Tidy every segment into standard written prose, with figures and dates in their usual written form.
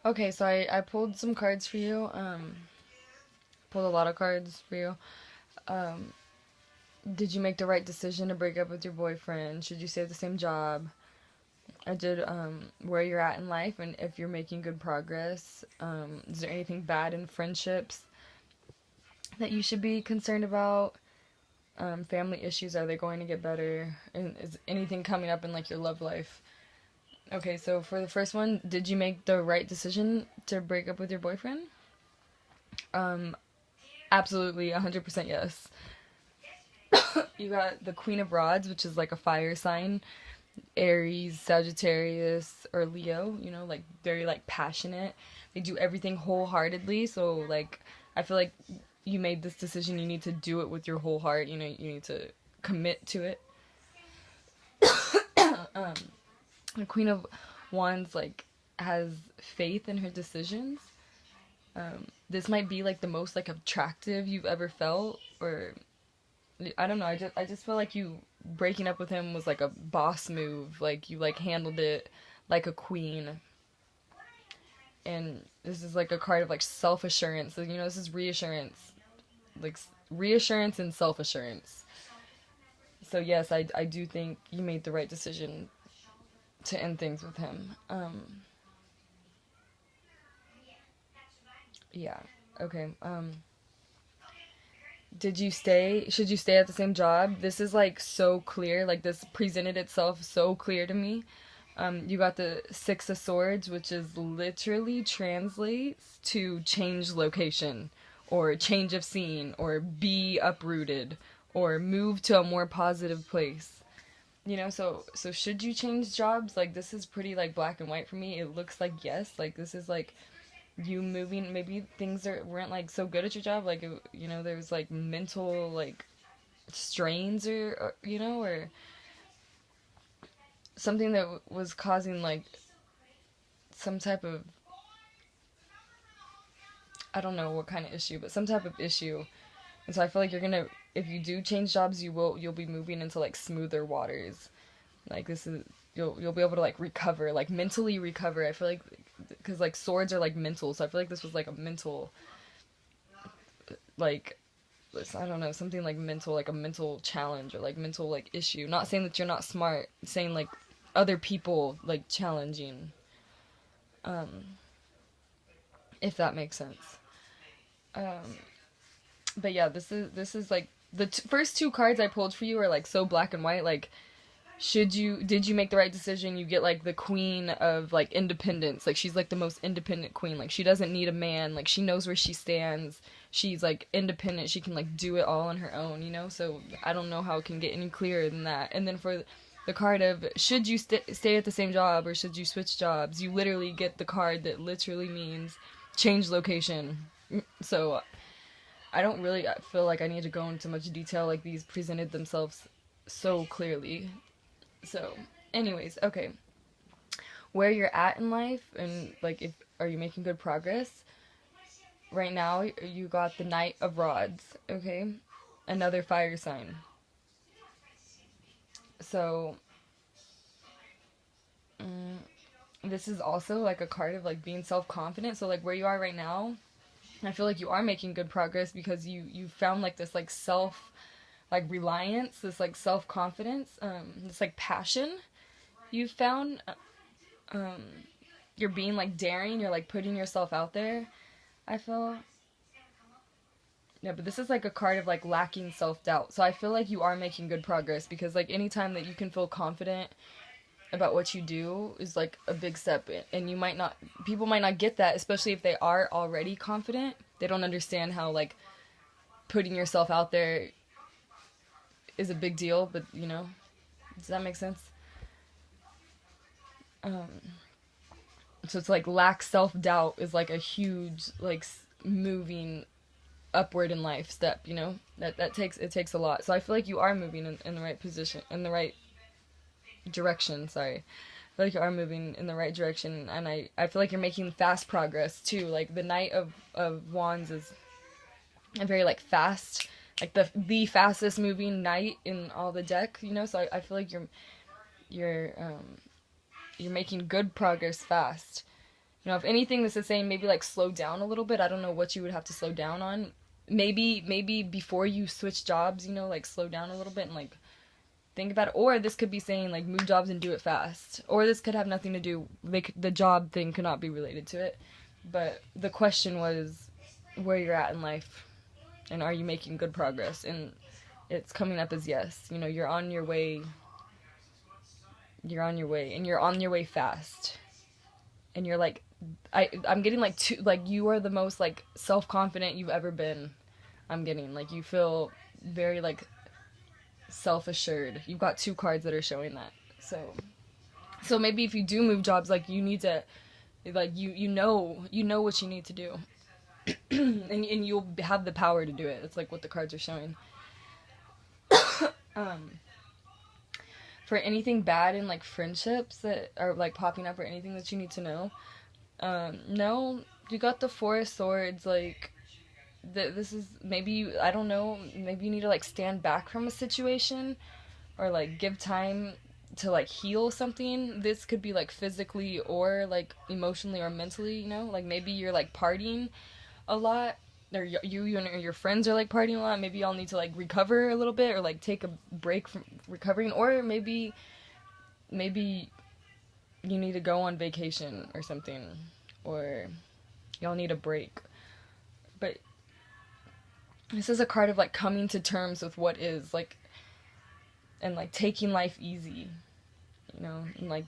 Okay, so I pulled some cards for you. Pulled a lot of cards for you. Um, did you make the right decision to break up with your boyfriend? Should you stay at the same job? I did where you're at in life and if you're making good progress. Is there anything bad in friendships that you should be concerned about? Family issues, are they going to get better? And is anything coming up in like your love life? Okay, so for the first one, did you make the right decision to break up with your boyfriend? Um, Absolutely, 100% yes. You got the Queen of Rods, which is like a fire sign. Aries, Sagittarius, or Leo, like very like passionate. They do everything wholeheartedly. So like I feel like you made this decision, you need to do it with your whole heart. You need to commit to it. um the Queen of Wands like has faith in her decisions. This might be like the most like attractive you've ever felt, or I don't know. I just feel like you breaking up with him was like a boss move. Like you like handled it like a queen. And this is like a card of like self assurance. So, this is reassurance, like reassurance and self assurance. So yes, I do think you made the right decision to end things with him. Yeah. Okay. Did you stay? Should you stay at the same job? This is like so clear. Like this presented itself so clear to me. You got the Six of Swords, which is literally translates to change location, or change of scene, or be uprooted, or move to a more positive place. So should you change jobs? Like this is pretty like black and white for me. It looks like yes. Like this is like you moving. Maybe things weren't like so good at your job. Like there's like mental like strains, or something that was causing like some type of, I don't know what kind of issue, but some type of issue. And so I feel like if you do change jobs, you'll be moving into like smoother waters. Like this is, you'll be able to like recover, like mentally recover. I feel like, because like swords are like mental, so I feel like this was like a mental, like, I don't know, something like mental, like a mental challenge or like mental like issue. Not saying that you're not smart, saying like other people like challenging, um, if that makes sense. Um, but yeah, this is like the first two cards I pulled for you are like so black and white. Like, did you make the right decision? You get like the queen of like independence. Like she's like the most independent queen. Like she doesn't need a man. Like she knows where she stands. She's like independent. She can like do it all on her own. So I don't know how it can get any clearer than that. And then for the card of should you stay at the same job or should you switch jobs, you literally get the card that literally means change location. So I don't really feel like I need to go into much detail. Like these presented themselves so clearly. So, anyways, okay. Where you're at in life and like if are you making good progress? Right now you got the Knight of Rods, okay? Another fire sign. So, mm, this is also like a card of like being self-confident. So like where you are right now, I feel like you are making good progress because you found like this like self like reliance, this like self confidence, this like passion you found. Um, you're being like daring. You're like putting yourself out there. I feel. Yeah, but this is like a card of like lacking self doubt. So I feel like you are making good progress because like anytime that you can feel confident about what you do is like a big step, and you might not people might not get that, especially if they are already confident. They don't understand how like putting yourself out there is a big deal, but does that make sense? Um, so it's like lack self doubt is like a huge like moving upward in life step. That takes a lot. So I feel like you are moving in the right position, in the right direction. Sorry, I feel like you are moving in the right direction, and I feel like you're making fast progress too. Like the Knight of Wands is a very like fast, like the fastest moving knight in all the deck. So I feel like you're you're making good progress fast. You know, if anything, this is saying maybe like slow down a little bit. I don't know what you would have to slow down on. Maybe before you switch jobs, you know, like slow down a little bit and like think about it. Or this could be saying like move jobs and do it fast. Or this could have nothing to do. The job thing could not be related to it. But the question was where you're at in life, and are you making good progress? And it's coming up as yes. You know, you're on your way. You're on your way, and you're on your way fast. And you're like, I'm getting like you are the most like self-confident you've ever been. I'm getting like you feel very like self-assured. You've got 2 cards that are showing that. So maybe if you do move jobs, like you need to, like you know what you need to do, and you'll have the power to do it. It's like what the cards are showing. For anything bad in like friendships that are like popping up or anything that you need to know, no, you got the 4 of Swords. Like this is maybe, I don't know, maybe you need to like stand back from a situation or like give time to like heal something. This could be like physically or like emotionally or mentally, you know, like maybe you're like partying a lot, or you and your friends are like partying a lot. Maybe y'all need to like recover a little bit or like take a break from recovering, or maybe you need to go on vacation or something, or y'all need a break. But this is a card of like coming to terms with what is, like, and like taking life easy, you know, and like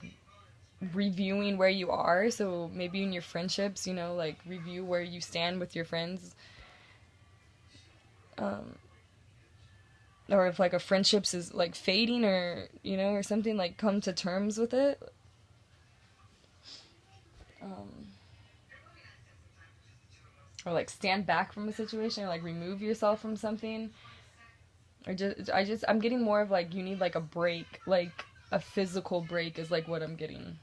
reviewing where you are. So maybe in your friendships, you know, like review where you stand with your friends, or if like a friendships is like fading, or you know, or something, like come to terms with it. Or like stand back from a situation, or like remove yourself from something, or I'm getting more of like you need like a break, like a physical break is like what I'm getting.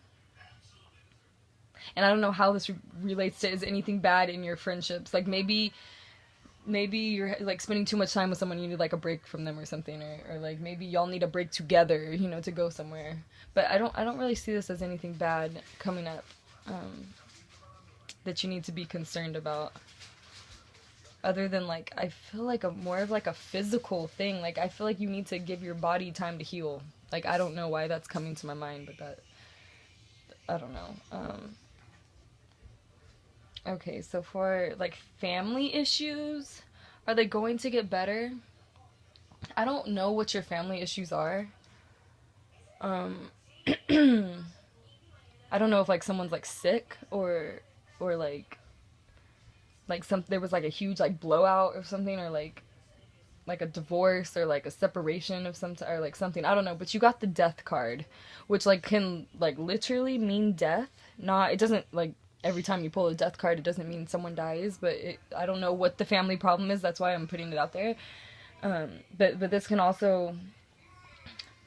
And I don't know how this relates to, is anything bad in your friendships, like maybe you're like spending too much time with someone, you need like a break from them or something, or like maybe y'all need a break together, you know, to go somewhere. But I don't really see this as anything bad coming up, that you need to be concerned about, other than like I feel like a more of like a physical thing. Like I feel like you need to give your body time to heal. Like I don't know why that's coming to my mind, but that, I don't know. Okay, so for like family issues, are they going to get better? I don't know what your family issues are. I don't know if like someone's like sick, or like some, there was like a huge like blowout or something, or like a divorce, or like a separation of some or like something. I don't know, but you got the Death card, which like can like literally mean death. Not, it doesn't like every time you pull a Death card it doesn't mean someone dies, but I don't know what the family problem is. That's why I'm putting it out there. But this can also,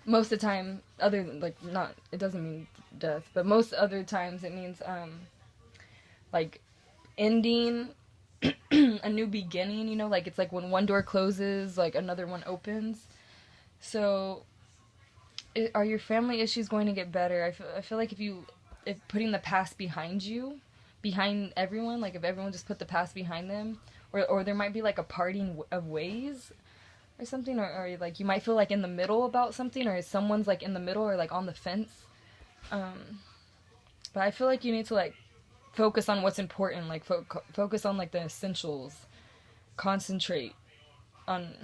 most of the time, other than like, not, it doesn't mean death, but most other times it means like ending a new beginning, you know, like it's like when one door closes, like another one opens. So are your family issues going to get better? I feel like if putting the past behind you, behind everyone, like if everyone just put the past behind them, or there might be like a parting of ways or something, or like you might feel like in the middle about something, or someone's like in the middle or like on the fence. But I feel like you need to like focus on what's important, like focus on like the essentials, concentrate on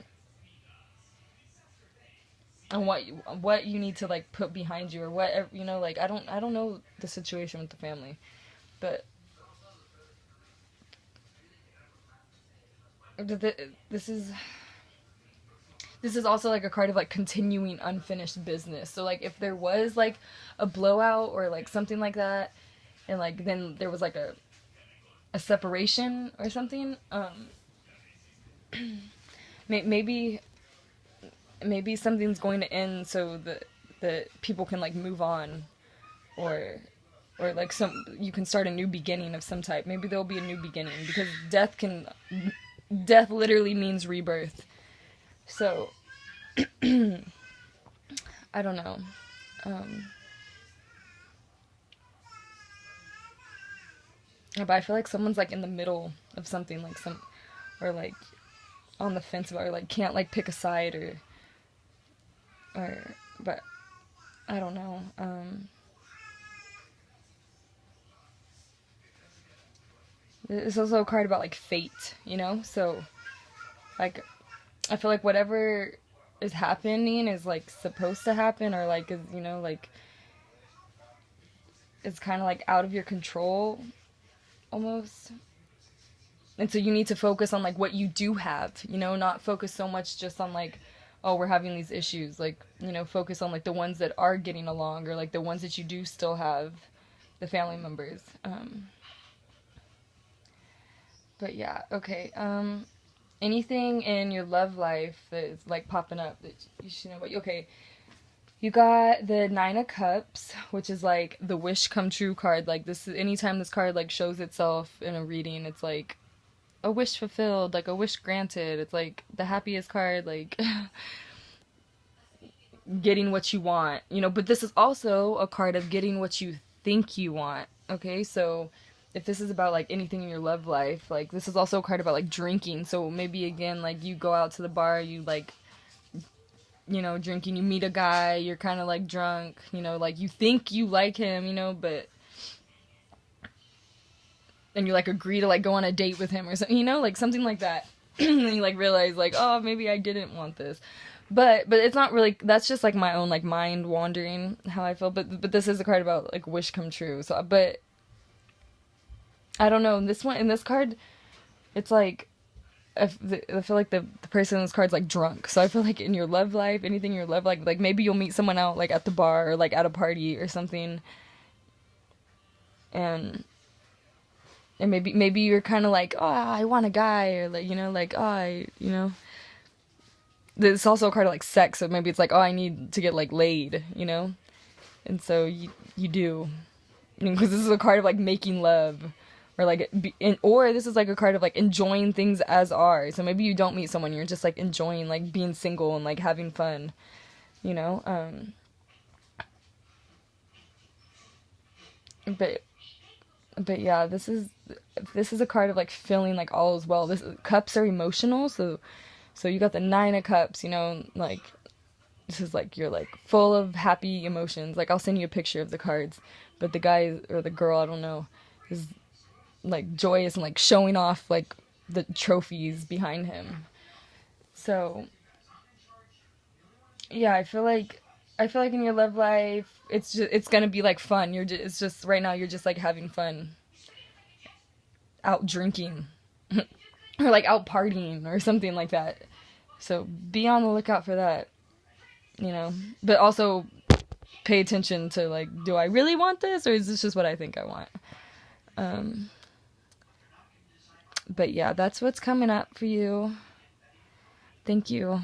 what you need to like put behind you, or what, you know, like I don't know the situation with the family, but this is also like a card of like continuing unfinished business. So like if there was like a blowout or like something like that, and like then there was like a separation or something, maybe something's going to end so that people can like move on, or like you can start a new beginning of some type. Maybe there'll be a new beginning, because death literally means rebirth. So I don't know. But I feel like someone's like in the middle of something, like or like on the fence about, or like can't like pick a side, or, but I don't know. It's also a card about like fate, you know? So, like, I feel like whatever is happening is like supposed to happen, or like, is, you know, like, it's kind of like out of your control almost. And so you need to focus on like what you do have, you know, not focus so much just on like, oh, we're having these issues. Like, you know, focus on like the ones that are getting along, or like the ones that you do still have, the family members. But yeah, okay. Anything in your love life that is like popping up that you should know about? Okay, you got the Nine of Cups, which is like the wish come true card. Like this is anytime this card like shows itself in a reading, it's like a wish fulfilled, like a wish granted. It's like the happiest card, like getting what you want, you know. But this is also a card of getting what you think you want. Okay, so if this is about like anything in your love life, like this is also a card about like drinking. So maybe again, like you go out to the bar, you like, you know, drinking, you meet a guy, you're kind of like drunk, you know, like you think you like him, you know, but and you like agree to like go on a date with him or something, you know, like something like that. And then you like realize like, oh, maybe I didn't want this. But it's not really, that's just like my own like mind wandering how I feel, but this is a card about like wish come true. So but I don't know, this one in this card, it's like I feel like the person in this card's like drunk. So I feel like in your love life, anything in your love life, like maybe you'll meet someone out like at the bar or like at a party or something, and maybe you're kind of like, oh, I want a guy, or like, you know, like, oh, you know. It's also a card of like sex, so maybe it's like, oh, I need to get like laid, you know, and so you do, because this is a card of like making love, or like or this is like a card of like enjoying things as are. So maybe you don't meet someone, you're just like enjoying like being single and like having fun, you know. But yeah, this is a card of like feeling like all is well. This cups are emotional, so you got the Nine of Cups, you know, like this is like you're like full of happy emotions. Like I'll send you a picture of the cards, but the guy or the girl, I don't know, is like joyous and like showing off like the trophies behind him. So yeah, I feel like in your love life, it's gonna be like fun. It's just right now you're just like having fun, out drinking, or like out partying or something like that. So be on the lookout for that, you know. But also pay attention to like, do I really want this, or is this just what I think I want? But yeah, that's what's coming up for you. Thank you.